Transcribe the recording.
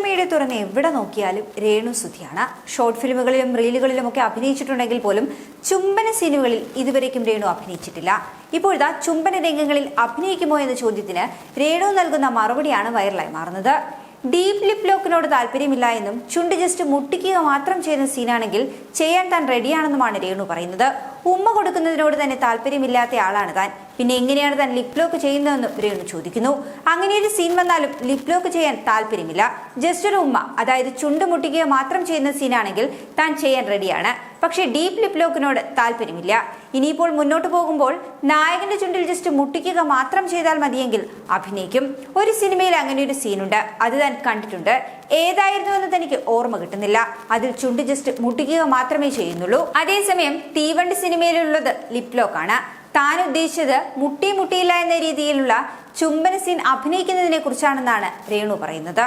Media തുറന്ന് എവിടെ നോക്കിയാലും രേണു സുധിയാണ്. ഷോർട്ട് ഫിലിമുകളിലും റീലുകളിലുമൊക്കെ അഭിനയിച്ചിട്ടുണ്ടെങ്കിൽ പോലും ചുംബന സീനുകളിൽ ഇതുവരേക്കും രേണു അഭിനയിച്ചിട്ടില്ല. ഇപ്പോഴത്തെ ചുംബന രംഗങ്ങളിൽ അഭിനയിക്കുമോ എന്ന ചോദ്യത്തിന് രേണു നൽകുന്ന മറുപടിയാണ് വൈറലായി മാറുന്നത്. ഡീപ് ലിപ് ലോക്കിനോട് താല്പര്യമില്ല എന്നും ചുണ്ട് ജസ്റ്റ് മുട്ടിക്കുക മാത്രം ചെയ്യുന്ന സീനാണെങ്കിൽ ചെയ്യാൻ താൻ റെഡിയാണെന്നുമാണ് രേണു പറയുന്നത്. ഉമ്മ കൊടുക്കുന്നതിനോട് തന്നെ താല്പര്യമില്ലാത്ത ആളാണ് താൻ, പിന്നെ എങ്ങനെയാണ് താൻ ലിപ് ലോക്ക് ചെയ്യുന്നതെന്നും രേണു ചോദിക്കുന്നു. അങ്ങനെയൊരു സീൻ വന്നാലും ലിപ് ലോക്ക് ചെയ്യാൻ താല്പര്യമില്ല. ജസ്റ്റ് ഒരു ഉമ്മ, അതായത് ചുണ്ട് മുട്ടിക്കുക മാത്രം ചെയ്യുന്ന സീനാണെങ്കിൽ താൻ ചെയ്യാൻ റെഡിയാണ്. പക്ഷേ ഡീപ് ലിപ് ലോക്കിനോട് താല്പര്യമില്ല. ഇനിയിപ്പോൾ മുന്നോട്ട് പോകുമ്പോൾ നായകന്റെ ചുണ്ടിൽ ജസ്റ്റ് മുട്ടിക്കുക മാത്രം ചെയ്താൽ മതിയെങ്കിൽ അഭിനയിക്കും. ഒരു സിനിമയിൽ അങ്ങനെ ഒരു സീനുണ്ട്, അത് താൻ കണ്ടിട്ടുണ്ട്. ഏതായിരുന്നു എന്ന് തനിക്ക് ഓർമ്മ കിട്ടുന്നില്ല. അതിൽ ചുണ്ട് ജസ്റ്റ് മുട്ടിക്കുക മാത്രമേ ചെയ്യുന്നുള്ളൂ. അതേസമയം തീവണ്ടി സിനിമയിലുള്ളത് ലിപ് ലോക്കാണ്. താൻ ഉദ്ദേശിച്ചത് മുട്ടിയില്ല എന്ന രീതിയിലുള്ള ചുംബന സീൻ അഭിനയിക്കുന്നതിനെ കുറിച്ചാണെന്നാണ് രേണു പറയുന്നത്.